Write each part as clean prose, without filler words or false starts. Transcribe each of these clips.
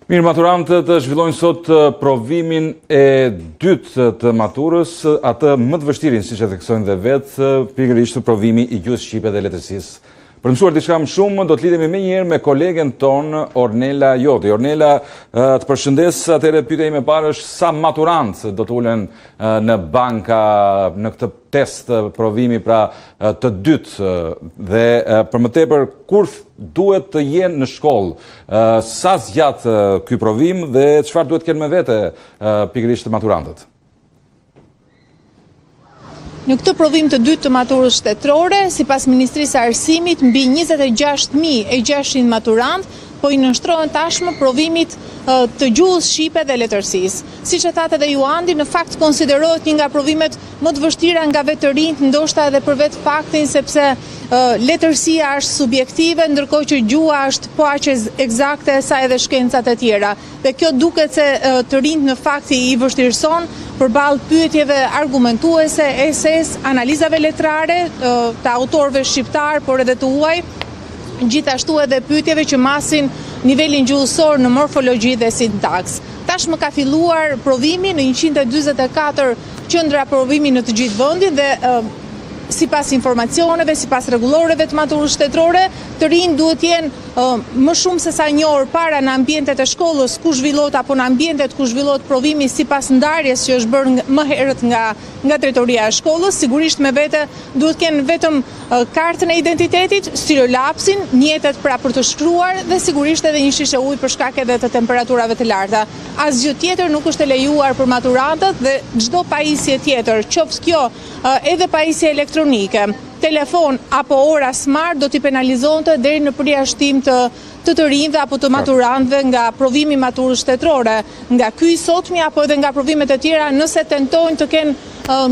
Mirë, maturantët zhvillojnë sot provimin e dytë të maturës, atë më të vështirin, siç e theksojnë dhe vetë, pikërisht provimi i gjuhës shqipe dhe letërsisë. Për mësuar diçka më shumë, do të lidhemi menjëherë me kolegen tonë Ornela Joti. Ornela, të përshëndes, atëherë pyetja ime e parë është sa maturantë do të ulen në banka në këtë test provimi pra të dytë dhe për më tepër kur duhet të jenë në shkollë, sa zgjat ky provim dhe çfarë duhet të kenë me vete pikërisht maturantët? Në këtë provim të dytë të maturës shtetërore, sipas Ministrisë së Arsimit, mbi 26.600 maturantë po i nënshtrohen tashmë provimit të gjuhës shqipe dhe letërsisë. Siç e thatë edhe ju Andi, në fakt konsiderohet një nga provimet më të vështira nga vetë të rinjt, ndoshta edhe për vetë faktin sepse letërsia është subjektive, ndërkohë që gjuha është po aq eksakte sa edhe shkencat e tjera. Dhe kjo duket se të rinjt në fakt i vështirëson përballë pyetjeve argumentuese, eses, analizave letrare të autorëve shqiptar, por edhe të huaj, gjithashtu edhe pyetjeve që masin nivelin gjuhësor në morfologji dhe sintaks. Tashmë ka filluar provimi në 144 qendra provimi në të gjithë vendin dhe sipas informacioneve, sipas rregulloreve të maturës shtetërore, të rinj duhet të jenë më shumë se sa një orë para në ambientet e shkollës ku zhvillohet apo në ambientet ku zhvillohet provimi sipas ndarjes që është bërë më herët nga drejtoria e shkollës. Sigurisht me vete duhet të kenë vetëm kartën e identitetit, stilolapsin, mjetet pra për të shkruar dhe sigurisht edhe një shishe ujë për shkak edhe të temperaturave të larta. Asgjë tjetër nuk është e lejuar për maturantët dhe çdo pajisje tjetër, qoftë kjo edhe pajisje elektronike, telefon apo ora smart do t'i penalizonte deri në përjashtim të rinjve apo të maturantëve nga provimi maturës shtetërore, nga ky i sotmi apo edhe nga provimet e tjera nëse tentojnë të kenë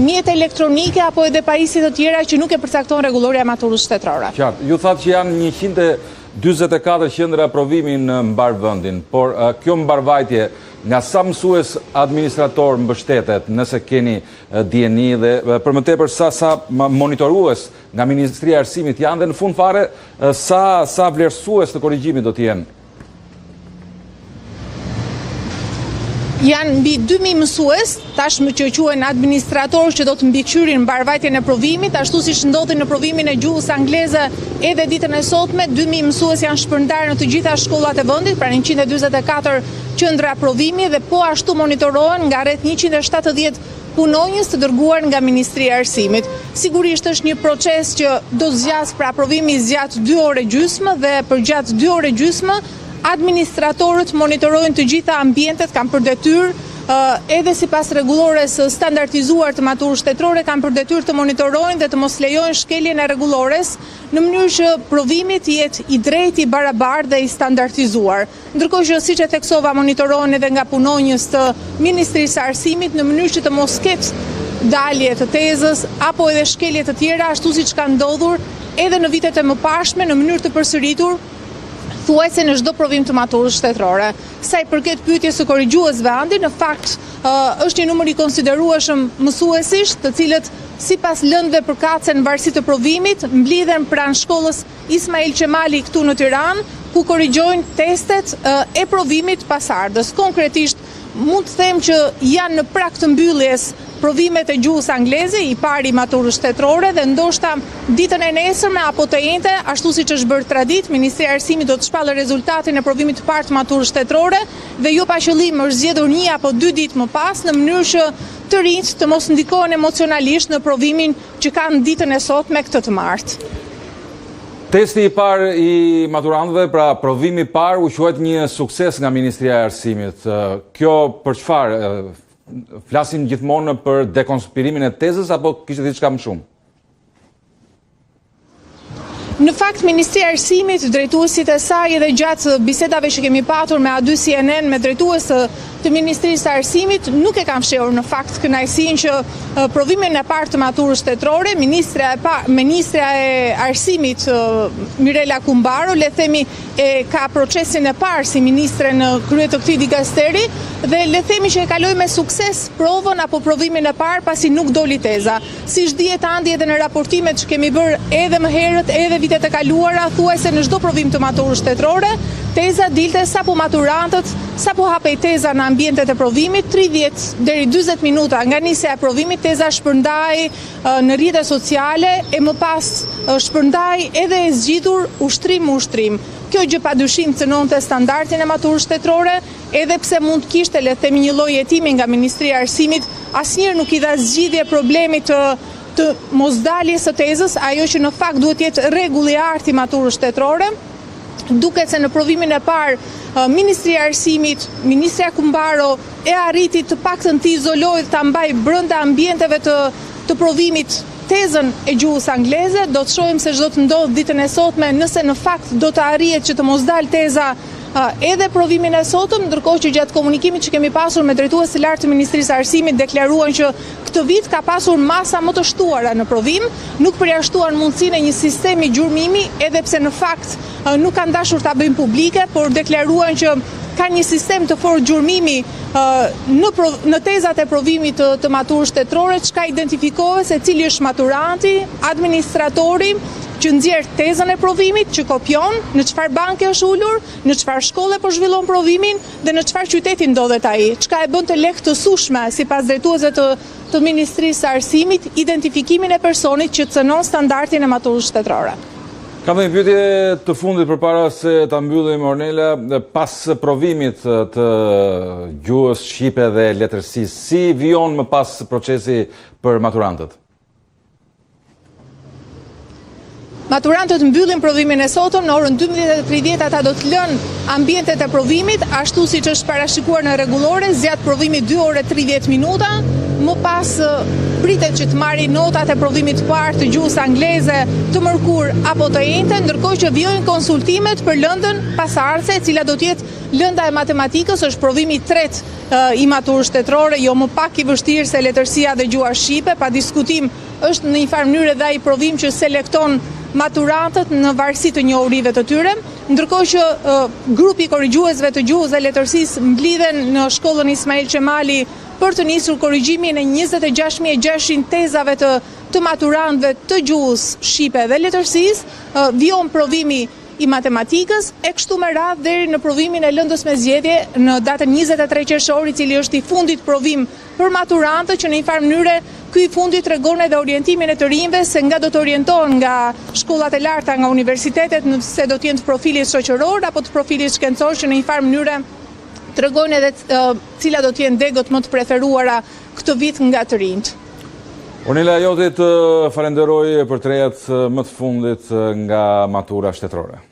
mjete elektronike apo edhe pajisje të tjera që nuk e përcakton rregulloria e maturës shtetërore. Qartë, ju thatë që janë 144 qendra provimi në mbar vendin, por kjo mbarvajtje nga sa mësues administrator mbështetet nëse keni dieni dhe për më tepër sa monitorues nga Ministria e Arsimit janë dhe në fund fare sa vlerësues të korrigjimit do të jenë? Janë mbi 2000 mësues, tashmë që quhen administratorë që do të mbikëqyrin mbarvajtjen e provimit, ashtu siç ndodhi në provimin e gjuhës angleze edhe ditën e sotme, 2000 mësues janë shpërndarë në të gjitha shkollat e vendit, pra 144 qendra provimi dhe po ashtu monitorohen nga rreth 170 punonjës të dërguar nga Ministria e Arsimit. Sigurisht është një proces që do zgjas, pra provimi zgjat 2 orë gjysmë dhe përgjatë 2 orë gjysmë administratorët monitorojnë të gjitha ambientet, kanë për detyrë edhe sipas rregullores standardizuar të maturës shtetërore kanë për detyrë të monitorojnë dhe të mos lejojnë shkeljen e rregullores në mënyrë që provimi të jetë i drejtë, i barabartë dhe i standardizuar. Ndërkohë që siç e theksova monitorohen edhe nga punonjës të Ministrisë së Arsimit në mënyrë që të mos ketë dalje të tezës apo edhe shkelje të tjera ashtu siç ka ndodhur edhe në vitet e mëparshme në mënyrë të përsëritur thuajse në çdo provim të maturës shtetërore. Sa i përket pyetjes së korrigjuesve Andi, në fakt është një numër i konsiderueshëm mësuesish, të cilët sipas lëndëve përkatëse në varësi të provimit mblidhen pranë shkollës Ismail Qemali këtu në Tiranë, ku korrigjojnë testet e provimit pasardhës. Konkretisht mund të them që janë në prag të mbylljes provimet e gjuhës angleze, i pari maturës shtetërore dhe ndoshta ditën e nesërme apo të njëjtë, ashtu siç është bërë tradit, Ministria e Arsimit do të shpallë rezultatin e provimit të parë të maturës shtetërore dhe jo pa qëllim është zgjedhur 1 apo 2 ditë më pas në mënyrë që të rinjt të mos ndikohen emocionalisht në provimin që kanë ditën e sotme këtë të martë. Testi i parë i maturantëve, pra provimi i parë u quhet një sukses nga Ministria e Arsimit. Kjo për çfarë? Flasim gjithmonë për dekonspirimin e tezës apo kishte diçka më shumë? Në fakt, Ministria e Arsimit, drejtuesit e saj edhe gjatë bisedave që kemi patur me A2 CNN me drejtues të Ministrisë së Arsimit nuk e kanë fshehur në fakt kënaqësinë që provimin e parë të maturës shtetërore, Ministra e Arsimit Mirela Kumbaro, le themi ka procesin e parë si ministre në krye të këtij dikasteri dhe le themi që e kaloi me sukses provën apo provimin e parë pasi nuk doli teza. Siç dihet Andi edhe në raportimet që kemi bërë edhe më herët, edhe vitet e kaluara, thuajse në çdo provim të maturës shtetërore, teza dilte sapo maturantët, sapo hapej teza në ambientet e provimit, 30 deri 40 minuta nga nisja e provimit, teza shpërndaj në rrjetet sociale e më pas shpërndaj edhe e zgjitur ushtrim. Kjo gjë padyshim cënonte standardin e maturës shtetërore, edhe pse mund të kishte le të themi një lloj hetimi nga Ministria e Arsimit, asnjëherë nuk i dha zgjidhje problemit të mosdaljes së tezës, ajo që në fakt duhet jetë rregulli i artë i maturës shtetërore. Duket se në provimin e parë Ministria e Arsimit, Ministria Kumbaro e arriti të paktën të izolojë, ta mbaj brenda ambienteve të provimit tezën e gjuhës angleze. Do të shohim se ç'do të ndodhë ditën e sotme, nëse në fakt do të arrihet që të mos dalë teza edhe provimin e sotëm, ndërkohë që gjatë komunikimit që kemi pasur me drejtuesin e lartë të Ministrisë së Arsimit deklaruan që këtë vit ka pasur masa më të shtuara në provim, nuk përjashtuan mundësinë e një sistemi gjurmimi, edhe pse në fakt nuk kanë dashur ta bëjnë publike, por deklaruan që ka një sistem të fortë gjurmimi në tezat e provimit të maturës shtetërore, çka identifikohet se cili është maturanti, administratori që nxjerr tezën e provimit, që kopjon, në çfarë banke është ulur, në çfarë shkolle po zhvillon provimin dhe në çfarë qyteti ndodhet ai, çka e bën të lehtësueshme sipas drejtuesve të Ministrisë së Arsimit identifikimin e personit që cënon standardin e maturës shtetërore. Kam dhe një pyetje të fundit përpara se ta mbyllim, Ornela, pas provimit të gjuhës shqipe dhe letërsisë, si vijon më pas procesi për maturantët? Maturantët mbyllin provimin e sotëm, në orën 12:30 ata do të lënë ambientet e provimit, ashtu siç është parashikuar në rregullore, zgjat provimi 2 orë 30 minuta, më pas pritet që të marrin notat e provimit të parë të gjuhës angleze të mërkur apo të enjte, ndërkohë që vijojnë konsultimet për lëndën pasardhëse, e cila do të jetë lënda e matematikës, është provimi i tretë i maturës shtetërore, jo më pak i vështirë se letërsia dhe gjuha shqipe, pa diskutim është në një farë mënyrë edhe ai provim që selekton maturantët në varësi të njohurive të tyre, ndërkohë që grupi korrigjuesve të gjuhës dhe letërsisë mblidhen në shkollën Ismail Qemali për të nisur korrigjimin e 26.600 tezave të maturantëve të gjuhës shqipe dhe letërsisë, vijon provimi i matematikës, e kështu me radhë deri në provimin e lëndës me zgjedhje në datën 23 qershor, i cili është i fundit provim për maturantët, që në një farë mënyre ky i fundit tregon edhe orientimin e të rinjve se nga do të orientohen nga shkollat e larta, nga universitetet, nëse do të jenë të profilit shoqëror apo të profilit shkencor, që në një farë mënyre tregojnë edhe cila do të jenë degët më të preferuara këtë vit nga të rinjt. Ornela Joti, të falenderoj për trejat më të fundit nga matura shtetërore.